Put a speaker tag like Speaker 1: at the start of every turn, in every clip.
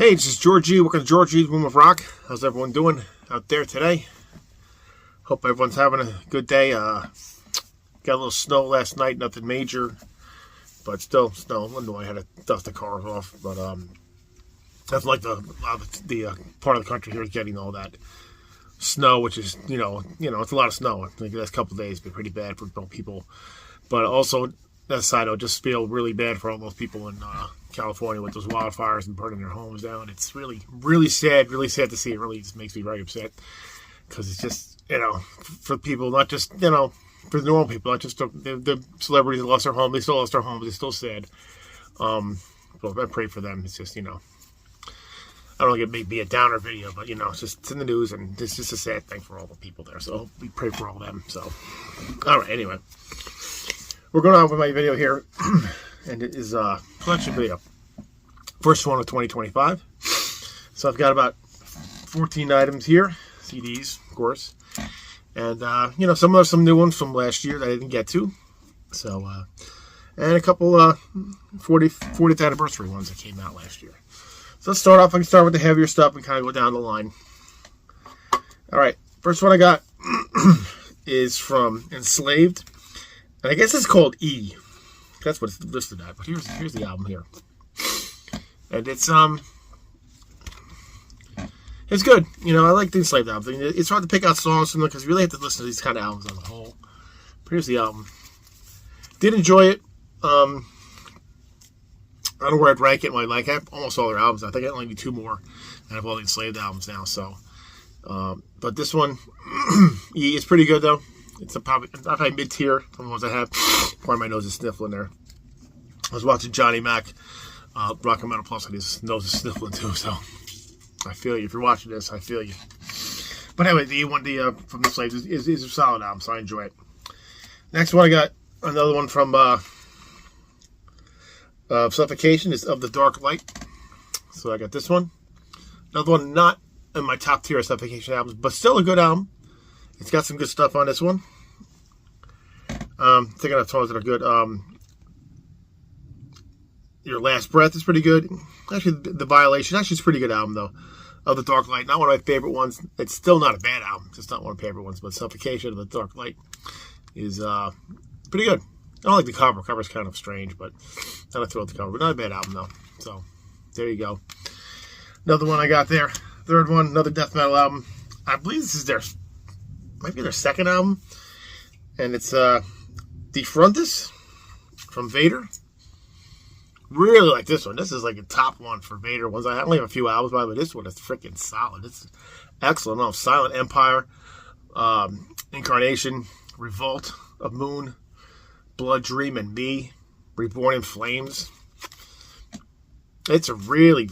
Speaker 1: Hey, this is Georgie. Welcome to Georgie's Room of Rock. How's everyone doing out there today? Hope everyone's having a good day. Got a little snow last night, nothing major, but still snow. Illinois, I had to dust the cars off, but that's like the part of the country here is getting all that snow, which is it's a lot of snow. I think the last couple of days been pretty bad for people, but also that side, I just feel really bad for all those people in California with those wildfires and burning their homes down. It's really sad to see. It really just makes me very upset because it's just, for people, not just, for the normal people, not just the celebrities that lost their home. They still lost their homes. It's still sad. But I pray for them. It's just, I don't want to make me a downer video, but, it's in the news and it's just a sad thing for all the people there. So we pray for all of them. So, all right, anyway. We're going on with my video here, and it is a collection video. First one of 2025. So I've got about 14 items here, CDs, of course, and some new ones from last year that I didn't get to. So and a couple 40th anniversary ones that came out last year. So let's start off. I can start with the heavier stuff and kind of go down the line. All right, first one I got is from Enslaved. And I guess it's called E. That's what it's listed at. But here's the album here. And it's good. I like the Enslaved albums. I mean, it's hard to pick out songs from them because you really have to listen to these kind of albums as a whole. But here's the album. Did enjoy it. I don't know where I'd rank it. I have almost all their albums. I think I only need 2 more out of all the Enslaved albums now. So, but this one, E, is pretty good though. It's probably mid-tier from the ones I have. Part of my nose is sniffling there. I was watching Johnny Mac, Rock and Metal Plus, and his nose is sniffling too, so I feel you. If you're watching this, I feel you. But anyway, the one from the Slaves is a solid album, so I enjoy it. Next one, I got another one from Suffocation, is Of the Dark Light. So I got this one. Another one not in my top tier of Suffocation albums, but still a good album. It's got some good stuff on this one. Thinking of songs that are good. Your Last Breath is pretty good. Actually, The Violation. Actually, it's a pretty good album, though. Of the Dark Light. Not one of my favorite ones. It's still not a bad album. It's not one of my favorite ones. But Suffocation of the Dark Light is pretty good. I don't like the cover. The cover's kind of strange, but not a thrill with the cover. But not a bad album, though. So, there you go. Another one I got there. Third one, another death metal album. I believe this is might be their second album, and it's Defrontus from Vader. Really like this one. This is like a top one for Vader ones. I only have a few albums by, but this one is freaking solid. It's excellent. Silent Empire, Incarnation, Revolt of Moon, Blood Dream and Me, Reborn in Flames. It's a really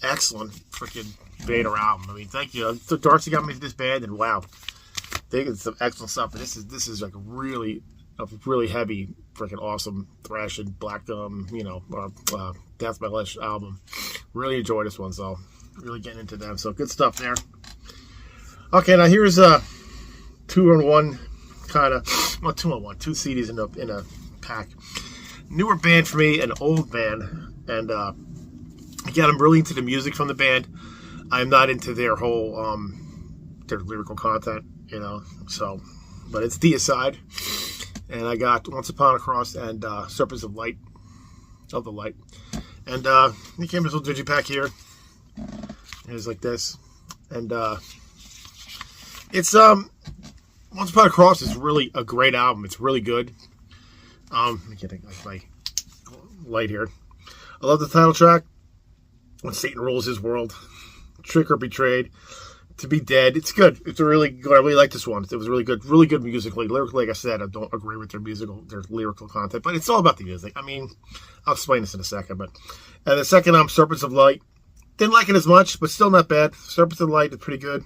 Speaker 1: excellent freaking Vader album. I mean, thank you. Darcy got me to this band, and wow. They get some excellent stuff, but this is like a really heavy, freaking awesome thrashing black death metal-ish album. Really enjoy this one, so really getting into them. So good stuff there. Okay, now here's a 2-in-1 kind of 2-in-1, 2 CDs in a pack. Newer band for me, an old band, and again, I'm really into the music from the band. I'm not into their whole their lyrical content. So, but it's Deicide, and I got Once Upon a Cross and Serpents of the Light, and he came with this little digipack here. It's like this, and it's Once Upon a Cross is really a great album. It's really good. I can't think of my light here. I love the title track, When Satan Rules His World, Trick or Betrayed, To Be Dead. It's good. It's a really good. I really like this one. It was really good musically. Lyrically, like I said, I don't agree with their lyrical content, but it's all about the music. I mean, I'll explain this in a second. But the second album, Serpents of Light, didn't like it as much, but still not bad. Serpents of Light is pretty good.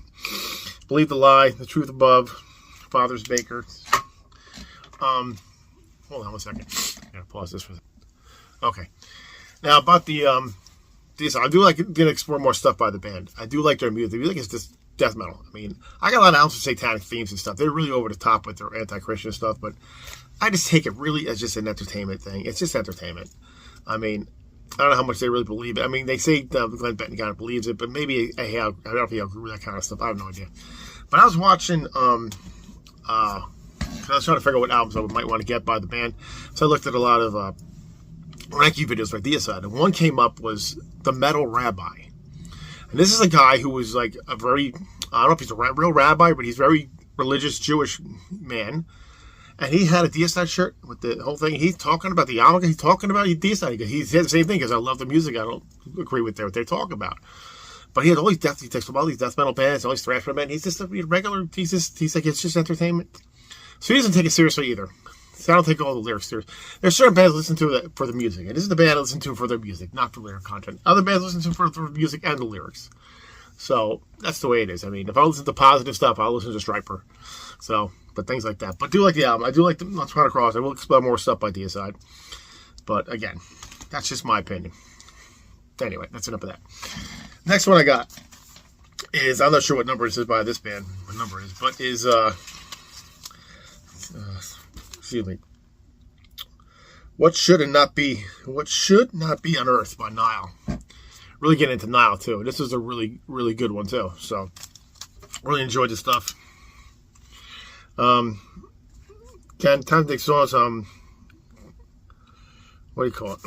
Speaker 1: Believe the Lie, The Truth Above, Father's Baker. Hold on 1 second. I gotta pause this for a second. Okay. Now about the I do like to explore more stuff by the band. I do like their music. The music is just death metal. I mean, I got a lot of albums with satanic themes and stuff. They're really over the top with their anti-Christian stuff, but I just take it really as just an entertainment thing. It's just entertainment. I mean, I don't know how much they really believe it. I mean, they say Glenn Benton kind of believes it, but maybe I don't know if he'll agree with that kind of stuff. I have no idea. But I was watching, I was trying to figure out what albums I might want to get by the band. So I looked at a lot of ranking videos like Deicide, and one came up was The Metal Rabbi. And this is a guy who was like a very, I don't know if he's a real rabbi, but he's a very religious Jewish man. And he had a Deicide shirt with the whole thing. He's talking about the album. He's talking about Deicide. He said the same thing because I love the music. I don't agree with what they talk about. But he had all these he takes all these death metal bands, all these thrash metal bands. He's just a regular, he's like, it's just entertainment. So he doesn't take it seriously either. So I don't take all the lyrics seriously. There's certain bands listen to it for the music. And this is the band I listen to for their music, not for lyric content. Other bands listen to for the music and the lyrics. So that's the way it is. I mean, if I listen to positive stuff, I'll listen to Striper. So, but things like that. But I do like the album. I do like the Let's Run Across. I will explore more stuff by Deicide. But again, that's just my opinion. Anyway, that's enough of that. Next one I got is, I'm not sure what number it is by this band, what number it is, but is, excuse me, What Should Not Be Unearthed by Nile. Really getting into Nile too. This is a really, really good one too. So, really enjoyed this stuff. Time to take songs, what do you call it?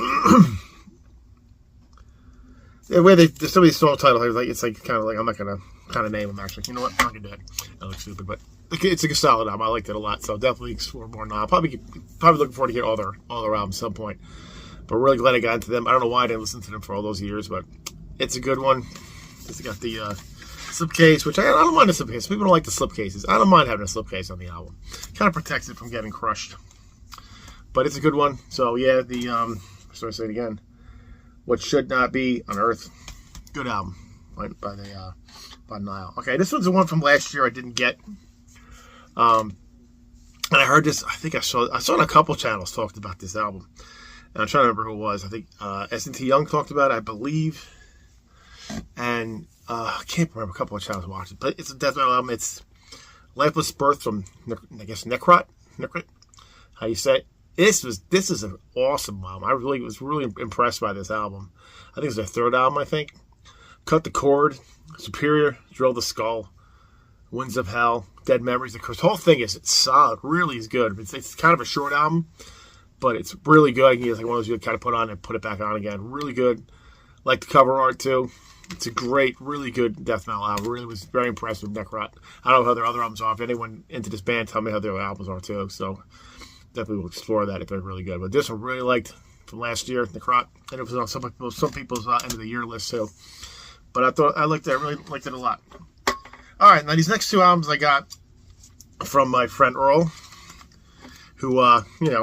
Speaker 1: The way some of these song titles, it's like kind of like, I'm not gonna kind of name them actually. You know what? I'm gonna do it. That looks stupid, but it's a solid album. I liked it a lot, so definitely explore more now. Probably looking forward to hear all their albums at some point. But really glad I got into them. I don't know why I didn't listen to them for all those years, but it's a good one. It's got the slipcase, which I don't mind the slipcase. People don't like the slipcases. I don't mind having a slipcase on the album. Kind of protects it from getting crushed. But it's a good one. So yeah, so I say it again. What Should Not Be Unearthed. Good album, right, by Nile. Okay, this one's the one from last year I didn't get. And I heard this. I think I saw it on a couple channels talked about this album. And I'm trying to remember who it was. I think S&T Young talked about it, I believe. And I can't remember, a couple of channels watched it. But it's a death metal album. It's Lifeless Birth from, I guess, Necrot. How you say it? This is an awesome album. I was really impressed by this album. I think it's their third album, I think. Cut the Cord, Superior, Drill the Skull, Winds of Hell, Dead Memories. The whole thing is solid. Really is good. It's kind of a short album, but it's really good. It's like one of those you kind of put on and put it back on again. Really good. Like the cover art too. It's a great, really good death metal album. Really was very impressed with Necrot. I don't know how their other albums are. If anyone into this band, tell me how their albums are too. So definitely will explore that if they're really good. But this one really liked from last year, Necrot, and it was on some people's end of the year list too. But I liked it. I really liked it a lot. All right, now these next two albums I got from my friend Earl, who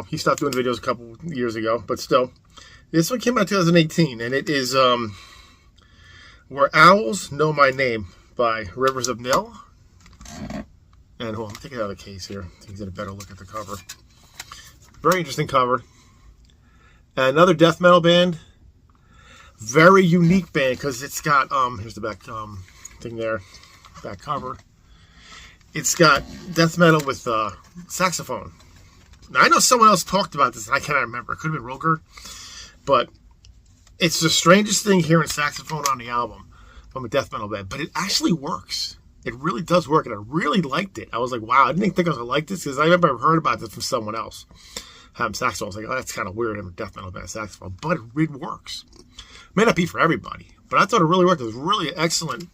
Speaker 1: he stopped doing videos a couple years ago, but still, this one came out in 2018, and it is Where Owls Know My Name by Rivers of Nil. And hold on, take it out of the case here so you can get a better look at the cover. Very interesting cover. And another death metal band. Very unique band because it's got here's the back thing there, back cover. It's got death metal with saxophone. Now I know someone else talked about this and I cannot remember. It could have been Roger, but it's the strangest thing hearing saxophone on the album from a death metal band. But it actually works. It really does work, and I really liked it. I was like, wow, I didn't think I was gonna like this because I remember I heard about this from someone else. Having saxophone, I was like, oh, that's kind of weird having a death metal band saxophone, but it really works. May not be for everybody, but I thought it really worked. It was really an excellent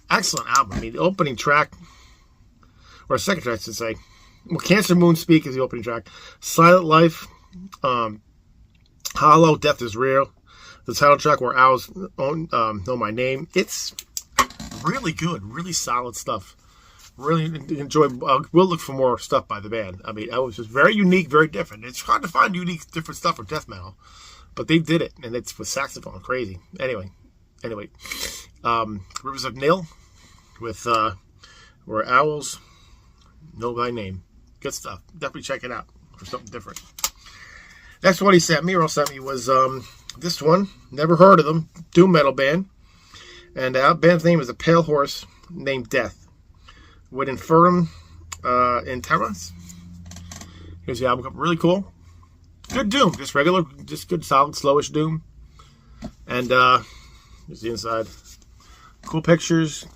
Speaker 1: album. I mean, the opening track, or second track, I should say, well, Cancer Moon Speak is the opening track. Silent Life, Hollow, Death is Real. The title track, Where Owls Know My Name. It's really good, really solid stuff. Really enjoy. We'll look for more stuff by the band. I mean, it was just very unique, very different. It's hard to find unique, different stuff for death metal, but they did it, and it's with saxophone, crazy. Anyway, Rivers of Nil with Where Owls Know My Name. Good stuff. Definitely check it out for something different. Next one he sent me, was this one. Never heard of them. Doom metal band, and the band's name is A Pale Horse Named Death. With Infernum in Terras. Here's the album cover. Really cool. Good Doom. Just good, solid, slowish Doom. And here's the inside. Cool pictures.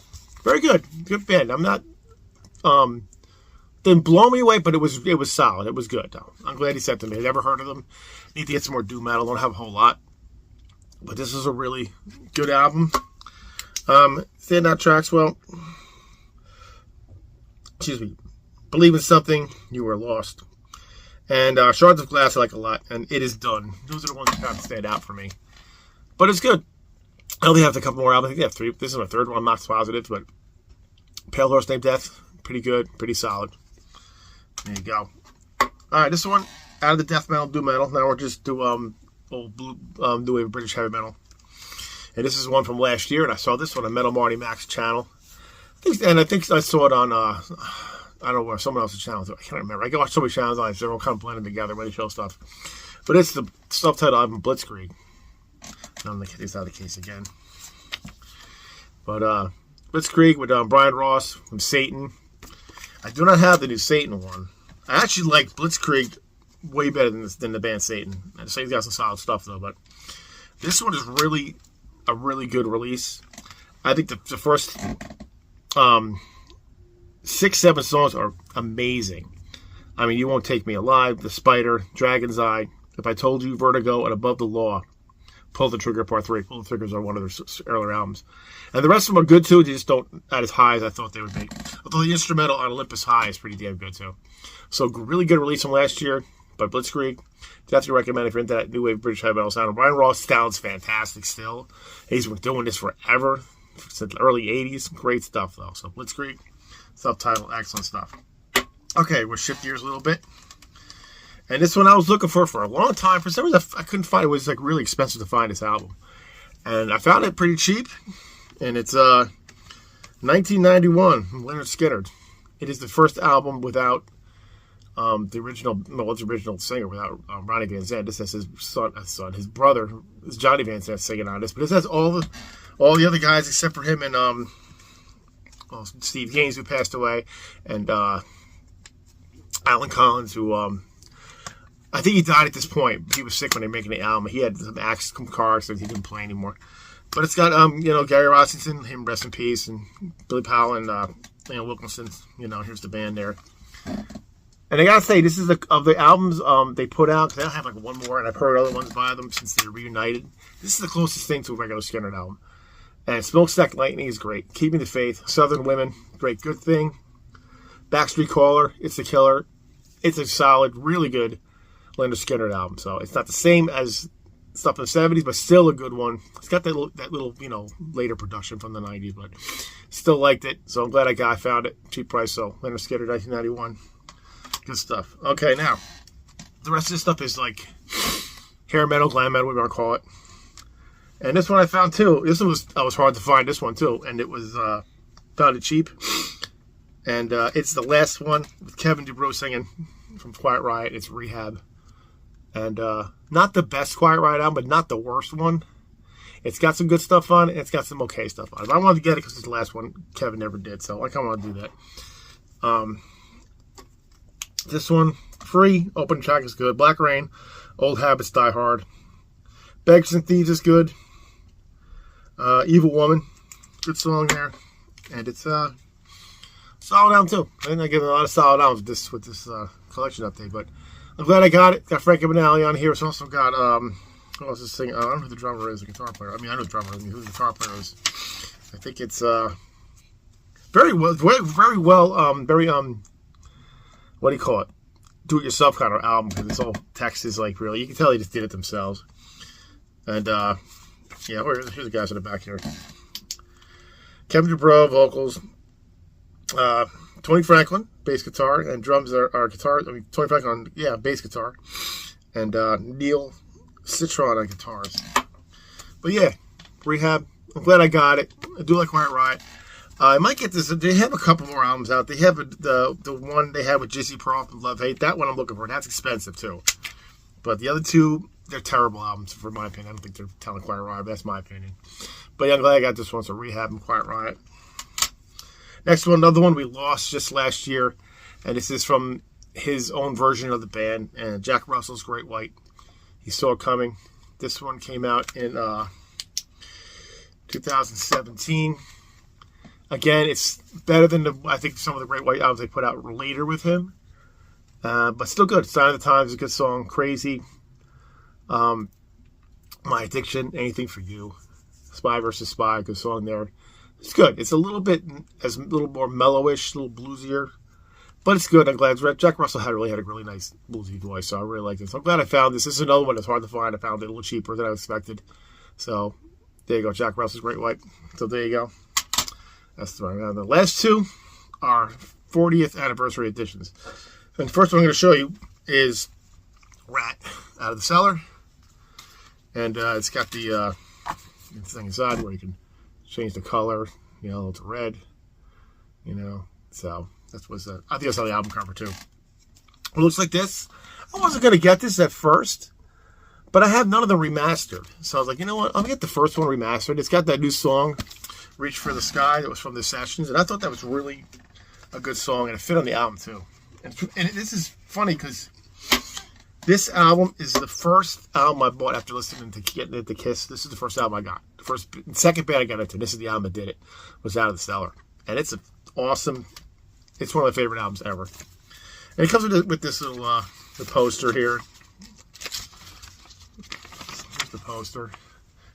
Speaker 1: Very good. Good band. I'm not didn't blow me away, but it was solid. It was good though. I'm glad he sent them. I never heard of them. Need to get some more doom metal. Don't have a whole lot. But this is a really good album. Standout tracks, well, excuse me, Believe in Something, You Were Lost. And Shards of Glass I like a lot, and It Is Done. Those are the ones that kind of stand out for me. But it's good. I only have a couple more albums. I think they have 3. This is my 3rd one. I'm not positive, but Pale Horse Named Death, pretty good, pretty solid. There you go. All right, this one, out of the death metal, doom metal. Now we're just do old blue, new wave British heavy metal. And this is one from last year, and I saw this one on Metal Marty Mac's channel. I think I saw it on, I don't know, someone else's channel too. I can't remember. I can watch so many channels on it, so they're all kind of blended together when they show stuff. But it's the self-titled album, Blitzkrieg. It's not the case again. But Blitzkrieg with Brian Ross from Satan. I do not have the new Satan one. I actually like Blitzkrieg way better than the band Satan. Satan's got some solid stuff though, but this one is really a really good release. I think the first 6-7 songs are amazing. I mean, You Won't Take Me Alive, The Spider, Dragon's Eye, If I Told You, Vertigo, and Above the Law. Pull the Trigger Part 3. Pull the Triggers are one of their earlier albums. And the rest of them are good too, they just don't not as high as I thought they would be. Although the instrumental on Olympus High is pretty damn good too. So really good release from last year by Blitzkrieg. Definitely recommend if you're into that new wave British heavy metal sound. Brian Ross sounds fantastic still. He's been doing this forever, since the early 80s. Great stuff though. So Blitzkrieg, self-titled, excellent stuff. Okay, we'll shift gears a little bit. And this one I was looking for a long time. For some reason, I couldn't find it. It was like really expensive to find this album. And I found it pretty cheap. And it's 1991 from Leonard Skinner. It is the first album without the original singer, without Ronnie Van Zant. This has his his brother, is Johnny Van Zant singing on this. But this has all the other guys except for him and Steve Gaines, who passed away, and Alan Collins, who I think he died at this point. He was sick when they were making the album. He had some car accidents. He didn't play anymore. But it's got Gary Rossington, him rest in peace, and Billy Powell and Wilkinson. Here's the band there. And I gotta say, this is of the albums they put out. 'Cause they don't have like one more, and I've heard other ones by them since they reunited. This is the closest thing to a regular Skinner album. And Smokestack Lightning is great. Keeping the Faith, Southern Women, great. Good Thing, Backstreet Caller, It's the Killer. It's a solid, really good Leonard Skinner album. So it's not the same as stuff in the 70s, but still a good one. It's got that little later production from the 90s, but still liked it. So I'm glad I found it. Cheap price, so Leonard Skinner, 1991. Good stuff. Okay, now, the rest of this stuff is like hair metal, glam metal, whatever you want to call it. And this one I found too. This one was hard to find, this one too. And it was, found it cheap. And it's the last one with Kevin DuBrow singing from Quiet Riot. It's Rehab. And not the best Quiet Riot album, but not the worst one. It's got some good stuff on it, and it's got some okay stuff on it. But I wanted to get it because it's the last one Kevin never did, so I kind of want to do that. This one, Free, open track is good. Black Rain, Old Habits Die Hard. Beggars and Thieves is good. Evil Woman, good song there. And it's solid album too. I think I give a lot of solid albums with this collection update, but I'm glad I got it. Got Frankie Banali on here. It's also got who else is singing? I don't know who the drummer is, the guitar player. I mean, I know the drummer. Who the guitar player is? I think it's very well, what do you call it? Do-it-yourself kind of album, because it's all text is like really. You can tell they just did it themselves. And yeah, here's the guys in the back here. Kevin DuBrow vocals. Tony Franklin, bass guitar, and drums are guitar. I mean, Tony Franklin, bass guitar, and Neil Citron on guitars. But yeah, Rehab. I'm glad I got it. I do like Quiet Riot. I might get this. They have a couple more albums out. They have the one they had with Jizzy Prof and Love Hate. That one I'm looking for. That's expensive too. But the other two, they're terrible albums, for my opinion. I don't think they're telling Quiet Riot, but that's my opinion. But yeah, I'm glad I got this one. So Rehab and Quiet Riot. Next one, another one we lost just last year, and this is from his own version of the band, and Jack Russell's Great White. He Saw It Coming. This one came out in 2017. Again, it's better than I think some of the Great White albums they put out later with him. But still good. Sign of the Times is a good song. Crazy. My Addiction, Anything for You. Spy versus Spy, good song there. It's good. It's a little more mellowish, a little bluesier. But it's good. I'm glad. Jack Russell had a really nice bluesy voice, so I really like this. I'm glad I found this. This is another one that's hard to find. I found it a little cheaper than I expected. So there you go. Jack Russell's Great White. So there you go. That's the one. The last two are 40th anniversary editions. And the first one I'm going to show you is Rat out of the Sellar. And it's got the thing inside where you can change the color, yellow to red. So that's what's I think I saw the album cover too. It looks like this. I wasn't going to get this at first, but I have none of them remastered. So I was like, you know what? I'm going to get the first one remastered. It's got that new song, Reach for the Sky, that was from the Sessions. And I thought that was really a good song, and it fit on the album too. And this is funny because this album is the first album I bought after listening to getting into Kiss. This is the first album I got. The second band I got into. This is the album that did it. Was Out of the Sellar, and it's awesome. It's one of my favorite albums ever. And it comes with this little the poster here. Here's the poster.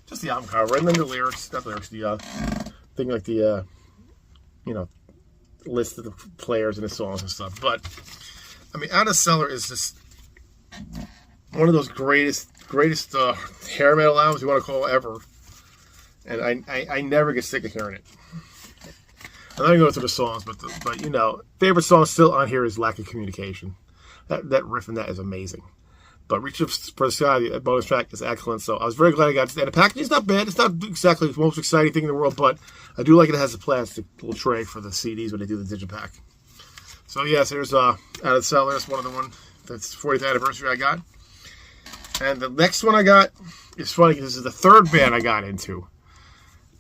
Speaker 1: Just the album cover, and then the lyrics. Not the lyrics. The thing like the list of the players and the songs and stuff. But I mean, Out of the Sellar is just one of those greatest hair metal albums you want to call ever. And I never get sick of hearing it. I'm not going to go through the songs, but favorite song still on here is Lack of Communication. That riff in that is amazing. But Reach for the Sky, the bonus track, is excellent. So I was very glad I got it. And the packaging's not bad. It's not exactly the most exciting thing in the world, but I do like it has a plastic little tray for the CDs when they do the digipack. So yes, here's Out of the Sellar. That's one of the one. That's 40th anniversary I got. And the next one I got is funny because this is the third band I got into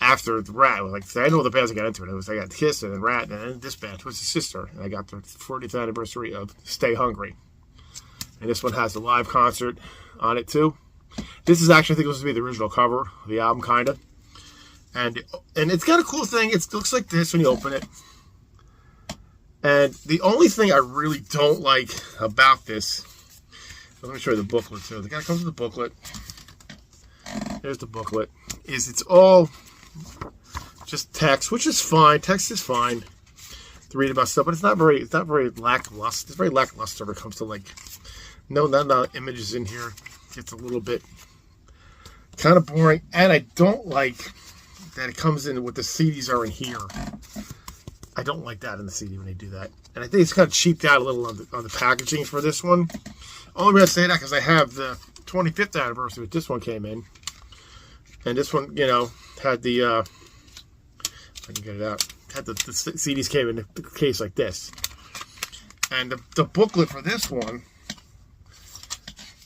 Speaker 1: after the Rat. I know the bands I got into. I got Kiss and then Rat and then this band was his sister. And I got the 40th anniversary of Stay Hungry. And this one has a live concert on it too. This is actually, I think it was to be the original cover of the album, kind of. And it's got a cool thing. It looks like this when you open it. And the only thing I really don't like about this, let me show you the booklet too. The guy comes with the booklet. Here's the booklet. Is it's all just text, which is fine. Text is fine to read about stuff, but it's not very lackluster. It's very lackluster when it comes to not images in here. It's a little bit kind of boring, and I don't like that it comes in with the CDs are in here. I don't like that in the CD when they do that. And I think it's kind of cheaped out a little on the packaging for this one. Only reason I say that because I have the 25th anniversary that this one came in. And this one, had the, if I can get it out, had the CDs came in a case like this. And the booklet for this one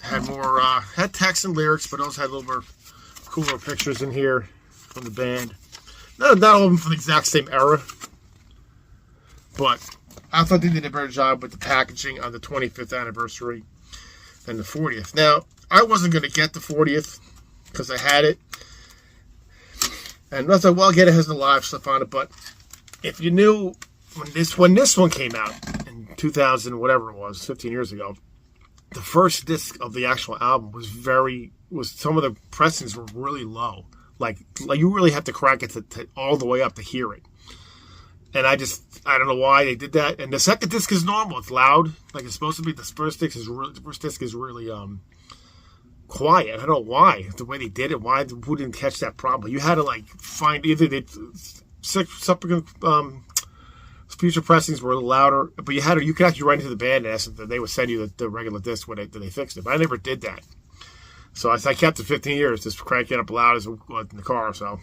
Speaker 1: had more, had text and lyrics, but also had a little more cooler pictures in here from the band. Not all of them from the exact same era. But I thought they did a better job with the packaging on the 25th anniversary than the 40th. Now, I wasn't going to get the 40th because I had it. And I was like, well, I'll get it, has the live stuff on it. But if you knew when this one came out in 2000, whatever it was, 15 years ago, the first disc of the actual album was some of the pressings were really low. Like you really have to crank it to all the way up to hear it. And I don't know why they did that. And the second disc is normal. It's loud, like it's supposed to be. The first disc is really quiet. I don't know why. The way they did it. Why? Who didn't catch that problem? You had to find either subsequent future pressings were a little louder, but you could actually write into the band and ask them. They would send you the regular disc when they fixed it. But I never did that. So I kept it 15 years, just cranking it up loud as in the car. So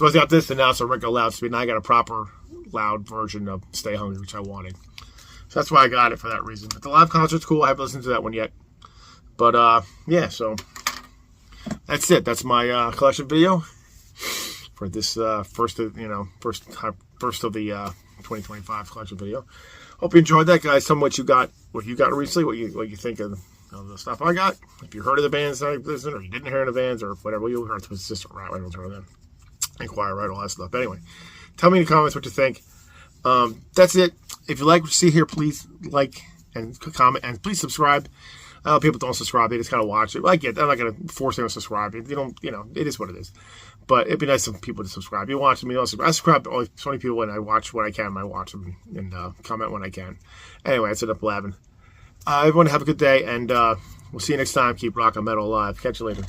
Speaker 1: I got this, and now it's a regular loud speed. Now I got a proper loud version of Stay Hungry, which I wanted. So that's why I got it for that reason. But the live concert's cool. I haven't listened to that one yet. But, yeah, so that's it. That's my collection video for this first of the 2025 collection video. Hope you enjoyed that, guys. Tell me what you got recently, what you think of the stuff I got. If you heard of the bands I listened, or you didn't hear of the bands, or whatever, you'll heard it was just right. I don't know them. Inquire, right, all that stuff. But anyway, tell me in the comments what you think. That's it. If you like what you see here, please like and comment, and please subscribe. People don't subscribe; they just kind of watch it. I get that. I'm not going to force them to subscribe. You don't, it is what it is. But it'd be nice for people to subscribe. You watch me, don't subscribe. I subscribe to only 20 people, and I watch what I can. I watch them and comment when I can. Anyway, that's enough blabbing. Everyone have a good day, and we'll see you next time. Keep rock and metal alive. Catch you later.